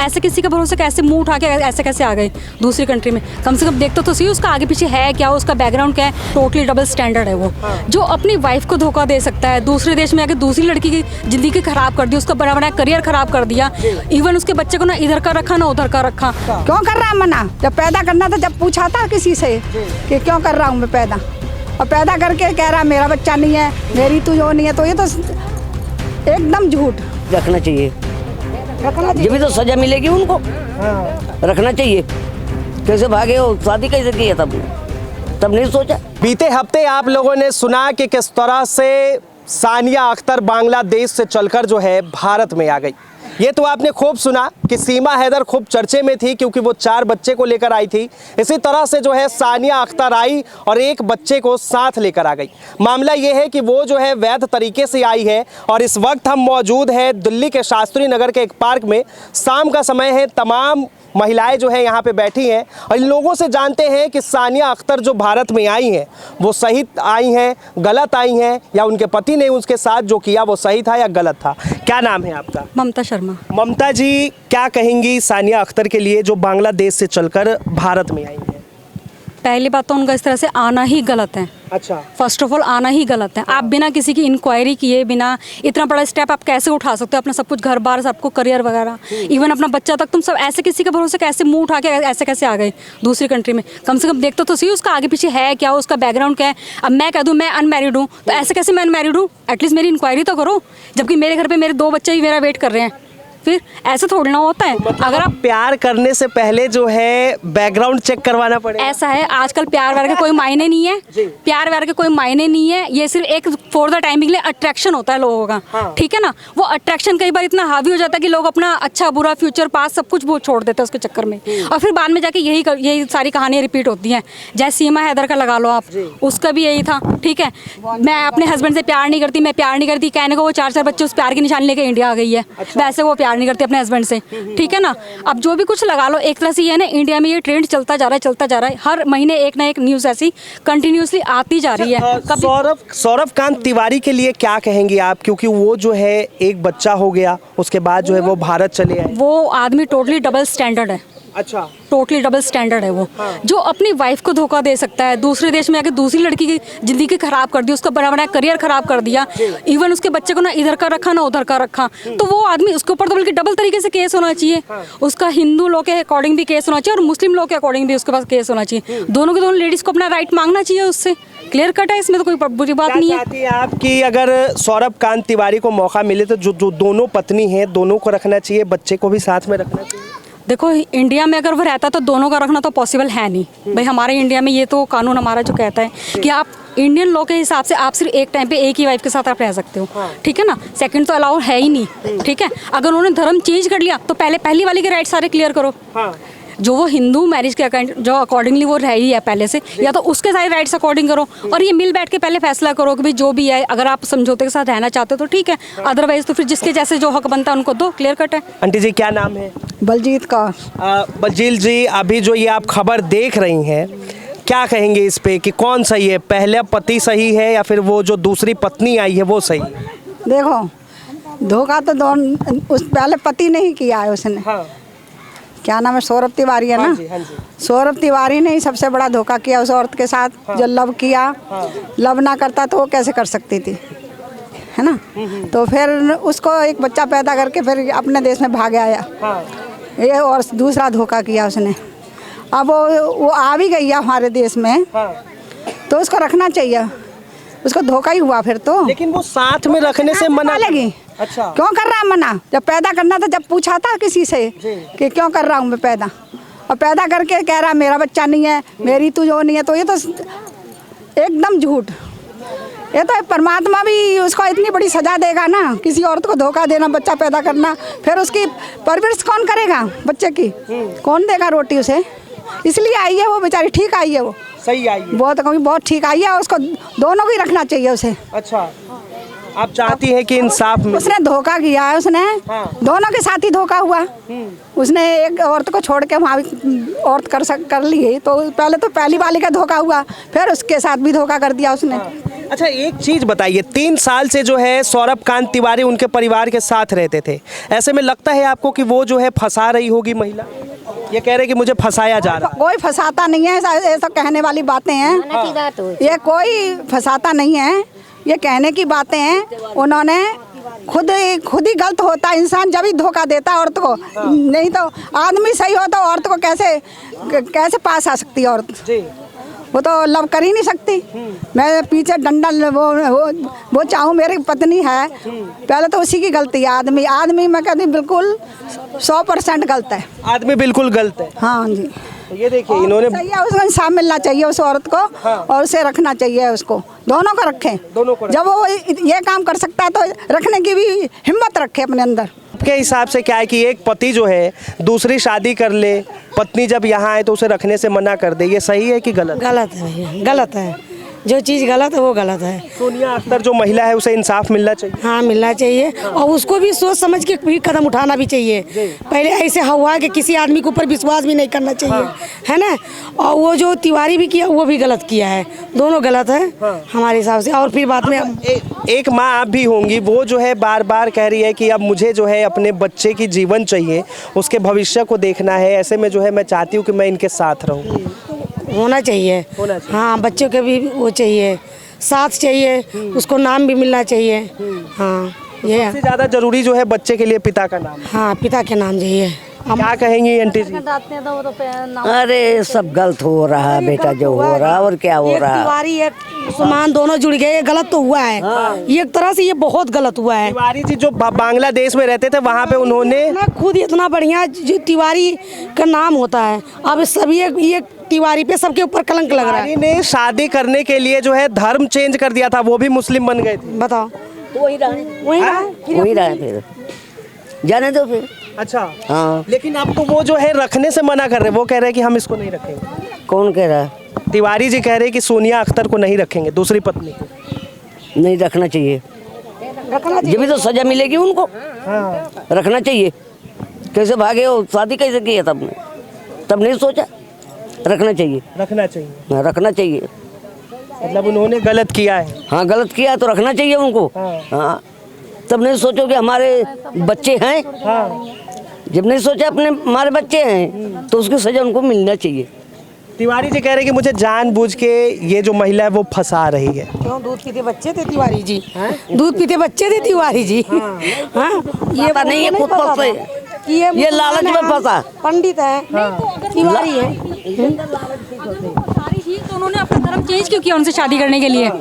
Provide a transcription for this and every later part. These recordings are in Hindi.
ऐसे किसी के भरोसे कैसे मुंह उठा के ऐसे कैसे आ गए दूसरी कंट्री में? कम से कम देखते तो सही उसका आगे पीछे है क्या, उसका बैकग्राउंड क्या है। टोटली डबल स्टैंडर्ड है वो। जो अपनी वाइफ को धोखा दे सकता है, दूसरे देश में आके दूसरी लड़की की जिंदगी खराब कर दी, उसका बड़ा बड़ा करियर खराब कर दिया, इवन उसके बच्चे को ना इधर का रखा ना उधर का रखा। क्यों कर रहा है मना? जब पैदा करना था, जब पूछा था किसी से कि क्यों कर रहा हूँ मैं पैदा, और पैदा करके कह रहा मेरा बच्चा नहीं है, मेरी तू जो नहीं है, तो ये तो एकदम झूठ। रखना चाहिए, जब भी तो सजा मिलेगी उनको। रखना चाहिए। कैसे भागे हो, शादी कैसे की है तब नहीं सोचा। बीते हफ्ते आप लोगों ने सुना कि किस तरह से सानिया अख्तर बांग्लादेश से चलकर जो है भारत में आ गई। ये तो आपने खूब सुना कि सीमा हैदर खूब चर्चे में थी क्योंकि वो 4 बच्चे को लेकर आई थी। इसी तरह से जो है सानिया अख्तर आई और एक बच्चे को साथ लेकर आ गई। मामला ये है कि वो जो है वैध तरीके से आई है और इस वक्त हम मौजूद हैं दिल्ली के शास्त्री नगर के एक पार्क में। शाम का समय है, तमाम महिलाएं जो है यहाँ पे बैठी हैं और इन लोगों से जानते हैं कि सानिया अख्तर जो भारत में आई हैं वो सही आई हैं, गलत आई हैं, या उनके पति ने उसके साथ जो किया वो सही था या गलत था। क्या नाम है आपका? ममता शर्मा। ममता जी, क्या कहेंगी सानिया अख्तर के लिए जो बांग्लादेश से चलकर भारत में आई है? पहली बात तो उनका इस तरह से आना ही गलत है। अच्छा, फर्स्ट ऑफ ऑल आना ही गलत है। आप बिना किसी की इंक्वायरी किए, बिना इतना बड़ा स्टेप आप कैसे उठा सकते हो? अपना सब कुछ, घर बार, सबको करियर वगैरह, इवन अपना बच्चा तक, तुम सब ऐसे किसी के भरोसे कैसे मुंह उठा के ऐसे कैसे आ गए दूसरी कंट्री में? कम से कम देखते तो सही उसका आगे पीछे है क्या, उसका बैकग्राउंड क्या है। अब मैं कह दूँ मैं अनमैरिड हूँ, तो ऐसे कैसे मैं अनमैरिड हूँ? एटलीस्ट मेरी इंक्वायरी तो करो, जबकि मेरे घर पर मेरे 2 बच्चे ही मेरा वेट कर रहे हैं। फिर ऐसे थोड़ी ना होता है। अगर आप प्यार करने से पहले जो है बैकग्राउंड चेक करवाना पड़ेगा। ऐसा है, आजकल प्यार व्यार के कोई मायने नहीं है। प्यार व्यार के कोई मायने नहीं है। ये सिर्फ एक फॉर द टाइमिंग लिए अट्रैक्शन होता है लोगों का। ठीक है ना? वो अट्रैक्शन कई बार इतना हावी हो जाता है कि लोग अपना अच्छा बुरा फ्यूचर पास सब कुछ वो छोड़ देते हैं उसके चक्कर में, और फिर बाद में जाके यही सारी कहानियां रिपीट होती हैं। जैसे सीमा हैदर का लगा लो आप, उसका भी यही था। ठीक है, मैं अपने हस्बैंड से प्यार नहीं करती, मैं प्यार नहीं करती, कहने को वो 4 बच्चे उस प्यार की निशानी लेके इंडिया आ गई है। वैसे वो प्यार नहीं करती अपने हस्बैंड से। ठीक है ना? अब जो भी कुछ लगा लो, एक तरह से ये ना इंडिया में ये ट्रेंड चलता जा रहा है। हर महीने एक ना एक न्यूज़ ऐसी कंटिन्यूसली आती जा रही है। सौरभ कांत तिवारी के लिए क्या कहेंगी आप? क्योंकि वो जो है एक बच्चा हो गया, उसके बाद जो है वो भारत चले आए। वो आदमी टोटली डबल स्टैंडर्ड है। अच्छा, टोटली डबल स्टैंडर्ड है वो। जो अपनी वाइफ को धोखा दे सकता है, दूसरे देश में आके दूसरी लड़की की जिंदगी खराब कर दी, उसका बड़ा बड़ा करियर खराब कर दिया, इवन उसके बच्चे को ना इधर का रखा ना उधर का रखा, तो वो आदमी, उसके ऊपर तो बल्कि डबल तरीके से केस होना चाहिए। उसका हिंदू लॉ के अकॉर्डिंग भी केस होना चाहिए और मुस्लिम लॉ के अकॉर्डिंग भी उसके पास केस होना चाहिए। दोनों के दोनों लेडीज को अपना राइट मांगना चाहिए उससे। क्लियर कट है, इसमें तो कोई बुरी बात नहीं है। आपकी अगर सौरभ कांत तिवारी को मौका मिले तो जो दोनों पत्नी हैं दोनों को रखना चाहिए, बच्चे को भी साथ में रखना चाहिए? देखो, इंडिया में अगर वो रहता तो दोनों का रखना तो पॉसिबल है नहीं भाई। हमारे इंडिया में ये तो कानून हमारा जो कहता है कि आप इंडियन लॉ के हिसाब से आप सिर्फ एक टाइम पे एक ही वाइफ के साथ आप रह सकते हो। ठीक है ना? सेकंड तो अलाउ है ही नहीं। ठीक है, अगर उन्होंने धर्म चेंज कर लिया तो पहली वाली के राइट सारे क्लियर करो। जो वो हिंदू मैरिज के जो अकॉर्डिंगली वो रही है पहले से, या तो उसके सारे राइट्स अकॉर्डिंग करो और ये मिल बैठ के पहले फैसला करो कि भाई जो भी है, अगर आप समझौते के साथ रहना चाहते हो तो ठीक है, अदरवाइज तो फिर जिसके जैसे जो हक बनता है उनको दो। क्लियर कट है। आंटी जी, क्या नाम है? बलजीत कौर। बलजीत जी, अभी जो ये आप खबर देख रही हैं, क्या कहेंगे इस पे कि कौन सही है? पहले पति सही है या फिर वो जो दूसरी पत्नी आई है वो सही? देखो, धोखा तो उस पहले पति ने ही किया है उसने। क्या नाम है? सौरभ तिवारी है ना? हाँ जी। सौरभ तिवारी ने ही सबसे बड़ा धोखा किया उस औरत के साथ। जो लव किया, लव ना करता तो वो कैसे कर सकती थी, है ना? तो फिर उसको एक बच्चा पैदा करके फिर अपने देश में भाग आया। ये और दूसरा धोखा किया उसने। अब वो आ भी गई है हमारे देश में, तो उसको रखना चाहिए। उसको धोखा ही हुआ फिर तो। लेकिन वो साथ में रखने से मना लगी। अच्छा, क्यों कर रहा है मना? जब पैदा करना था, जब पूछा था किसी से कि क्यों कर रहा हूँ मैं पैदा, और पैदा करके कह रहा मेरा बच्चा नहीं है, मेरी तू जो नहीं है, तो ये तो एकदम झूठ। ये तो परमात्मा भी उसको इतनी बड़ी सजा देगा ना, किसी औरत को धोखा देना, बच्चा पैदा करना, फिर उसकी परवरिश कौन करेगा बच्चे की? कौन देगा रोटी उसे? इसलिए आई है वो बेचारी, ठीक आई है, वो सही आई है, बहुत ठीक आई है। उसको दोनों को ही रखना चाहिए उसे। अच्छा, आप चाहती हैं कि इंसाफ मिले? उसने धोखा किया है, उसने दोनों के साथ ही धोखा हुआ। उसने एक औरत को छोड़ के वहाँ औरत कर ली है, तो पहले तो पहली वाली का धोखा हुआ, फिर उसके साथ भी धोखा कर दिया उसने। अच्छा एक चीज बताइए, 3 साल से जो है सौरभ कांत तिवारी उनके परिवार के साथ रहते थे, ऐसे में लगता है आपको कि वो जो है फंसा रही होगी महिला? ये कह रहे कि मुझे फंसाया जा रहा है। कोई फंसाता नहीं है, ऐसा कहने वाली बातें हैं। ये कोई फंसाता नहीं है, ये कहने की बातें हैं। उन्होंने खुद ही गलत होता है इंसान जब ही धोखा देता है औरत को, नहीं तो आदमी सही हो तो औरत को कैसे पास आ सकती है औरत? वो तो लव कर ही नहीं सकती। मैं पीछे डंडा वो चाहूँ, मेरी पत्नी है, पहले तो उसी की गलती है। आदमी मैं कहती बिल्कुल 100% गलत है। आदमी बिल्कुल गलत है। हाँ जी, ये देखिए इन्होंने सही है, उसको इंसाफ मिलना चाहिए उस औरत को। हाँ। और उसे रखना चाहिए, उसको दोनों को रखें। दोनों को जब वो ये काम कर सकता है तो रखने की भी हिम्मत रखे अपने अंदर। आपके हिसाब से क्या है कि एक पति जो है दूसरी शादी कर ले, पत्नी जब यहाँ आए तो उसे रखने से मना कर दे, ये सही है कि गलत? गलत है भैया, गलत है। जो चीज़ गलत है वो गलत है। सोनिया अख्तर जो महिला है उसे इंसाफ मिलना चाहिए। हाँ, मिलना चाहिए और उसको भी सोच समझ के भी कदम उठाना भी चाहिए। पहले ऐसे हुआ कि किसी आदमी के ऊपर विश्वास भी नहीं करना चाहिए, है ना। और वो जो तिवारी भी किया वो भी गलत किया है, दोनों गलत है हमारे हिसाब से। और फिर बाद में एक माँ आप भी होंगी, वो जो है बार बार कह रही है कि अब मुझे जो है अपने बच्चे की जीवन चाहिए, उसके भविष्य को देखना है, ऐसे में जो है मैं चाहती हूँ कि मैं इनके साथ रहूँ। होना चाहिए। हाँ, बच्चों के भी वो चाहिए, साथ चाहिए, उसको नाम भी मिलना चाहिए। हाँ, ये सबसे ज़्यादा जरूरी जो है बच्चे के लिए पिता का नाम। हाँ, पिता के नाम चाहिए। क्या कहेंगी आंटी जी? अरे सब गलत हो रहा है बेटा, जो हो रहा है और क्या हो रहा है। तिवारी एक सुमान दोनों जुड़ गए, ये गलत तो हुआ है। ये एक तरह से ये बहुत गलत हुआ है। तिवारी जी जो बांग्लादेश में रहते थे वहाँ पे उन्होंने खुद इतना बढ़िया जो तिवारी का नाम होता है, अब सभी ये तिवारी पे सबके ऊपर कलंक लग रहा है। तिवारी ने शादी करने के लिए जो है धर्म चेंज कर दिया था, वो भी मुस्लिम बन गए थे। बताओ, वही रहा फिर जाने दो फिर। अच्छा हाँ, लेकिन अब तो वो जो है रखने से मना कर रहे, वो कह रहे हैं कि हम इसको नहीं रखेंगे। कौन कह रहा है? तिवारी जी कह रहे हैं कि सोनिया अख्तर को नहीं रखेंगे, दूसरी पत्नी को नहीं रखना चाहिए, जब भी तो सजा मिलेगी उनको। रखना चाहिए। कैसे भागे हो, शादी कैसे की है तब नहीं सोचा? रखना चाहिए, रखना चाहिए। हाँ, रखना चाहिए। मतलब उन्होंने गलत किया है। हाँ, गलत किया तो रखना चाहिए उनको। हाँ, तब नहीं सोचो कि हमारे बच्चे हैं। जब नहीं सोचा अपने हमारे बच्चे हैं तो उसकी सजा उनको मिलना चाहिए। तिवारी जी कह रहे हैं कि मुझे जानबूझ के ये जो महिला है वो फंसा रही है। क्यों? दूध पीते बच्चे थे तिवारी जी, दूध पीते बच्चे थे तिवारी जी। हाँ, ये बात नहीं है खुद पर से, ये लालच में फंसा। पंडित है, तिवारी है। सारी चीज तो उन्होंने अपना धर्म चेंज क्यों किया उनसे शादी करने के लिए?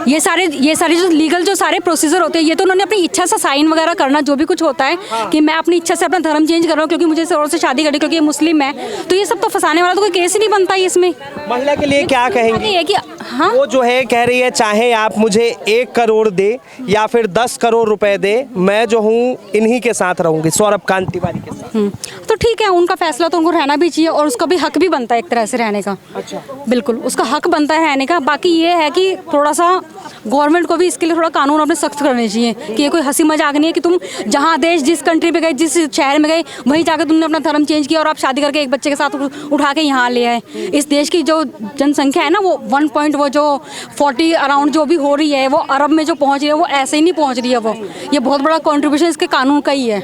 ये सारे जो लीगल जो सारे प्रोसीजर होते हैं, ये तो उन्होंने अपनी इच्छा से साइन वगैरह करना, जो भी कुछ होता है कि मैं अपनी इच्छा से अपना धर्म चेंज कर रहा हूँ क्योंकि मुझे इस औरत से शादी करनी, क्योंकि ये मुस्लिम है, तो ये सब तो फंसाने वाला तो कोई केस ही नहीं बनता है इसमें। महिला के लिए क्या कहेंगे? ये कि हाँ, वो जो है कह रही है चाहे आप मुझे 1 करोड़ दे या फिर 10 करोड़ रुपए दे, मैं जो हूँ इन्हीं के साथ रहूंगी, सौरभ कांत तिवारी के साथ। तो ठीक है, उनका फैसला तो उनको रहना भी चाहिए और उसका भी हक भी बनता है एक तरह से रहने का। अच्छा, बिल्कुल उसका हक बनता है रहने का। बाकी ये है कि थोड़ा सा गवर्नमेंट को भी इसके लिए थोड़ा कानून अपने सख्त करने चाहिए कि ये कोई हंसी मजाक नहीं है कि तुम जहाँ देश जिस कंट्री पे गए, जिस शहर में गए, वहीं जाकर तुमने अपना धर्म चेंज किया और आप शादी करके एक बच्चे के साथ उठा के यहाँ ले आए। इस देश की जो जनसंख्या है ना वो 1.40 अराउंड जो भी हो रही है, वो अरब में जो पहुँच रही है वो ऐसे ही नहीं पहुँच रही है। वो ये बहुत बड़ा कॉन्ट्रीब्यूशन इसके कानून का ही है।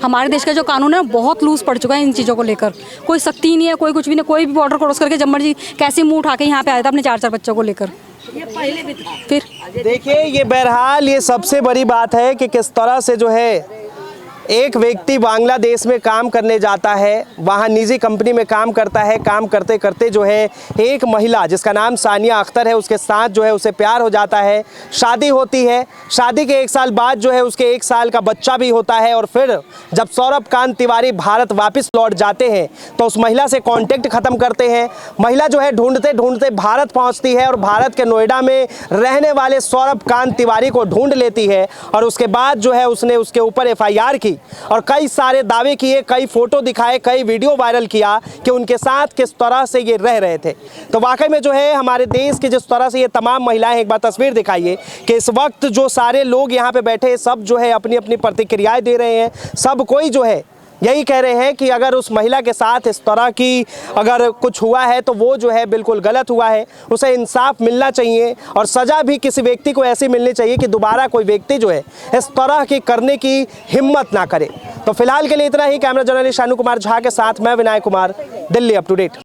हमारे देश का जो कानून है बहुत लूज पड़ चुका है इन चीज़ों को लेकर, कोई सख्ती ही नहीं है, कोई कुछ भी नहीं। कोई भी बॉर्डर क्रॉस करके जब मर्जी कैसे मुंह उठा के यहाँ पे आया था अपने 4 बच्चों को लेकर। ये पहले भी था। फिर देखिए ये बहरहाल ये सबसे बड़ी बात है कि किस तरह से जो है एक व्यक्ति बांग्लादेश में काम करने जाता है, वहाँ निजी कंपनी में काम करता है, काम करते करते जो है एक महिला जिसका नाम सानिया अख्तर है उसके साथ जो है उसे प्यार हो जाता है, शादी होती है। शादी के 1 साल बाद जो है उसके 1 साल का बच्चा भी होता है और फिर जब सौरभ कांत तिवारी भारत वापस लौट जाते हैं तो उस महिला से कांटेक्ट ख़त्म करते हैं। महिला जो है ढूंढते ढूंढते भारत पहुंचती है और भारत के नोएडा में रहने वाले सौरभ कांत तिवारी को ढूंढ लेती है और उसके बाद जो है उसने उसके ऊपर FIR की और कई सारे दावे किए, कई फोटो दिखाए, कई वीडियो वायरल किया कि उनके साथ किस तरह से ये रह रहे थे। तो वाकई में जो है हमारे देश की जिस तरह से ये तमाम महिलाएं, एक बार तस्वीर दिखाइए कि इस वक्त जो सारे लोग यहाँ पे बैठे सब जो है अपनी अपनी प्रतिक्रियाएं दे रहे हैं। सब कोई जो है यही कह रहे हैं कि अगर उस महिला के साथ इस तरह की अगर कुछ हुआ है तो वो जो है बिल्कुल गलत हुआ है, उसे इंसाफ मिलना चाहिए और सज़ा भी किसी व्यक्ति को ऐसी मिलनी चाहिए कि दोबारा कोई व्यक्ति जो है इस तरह की करने की हिम्मत ना करे। तो फिलहाल के लिए इतना ही। कैमरा जर्नलिस्ट शानू कुमार झा के साथ मैं Vinayak Kumar, Delhi up to date.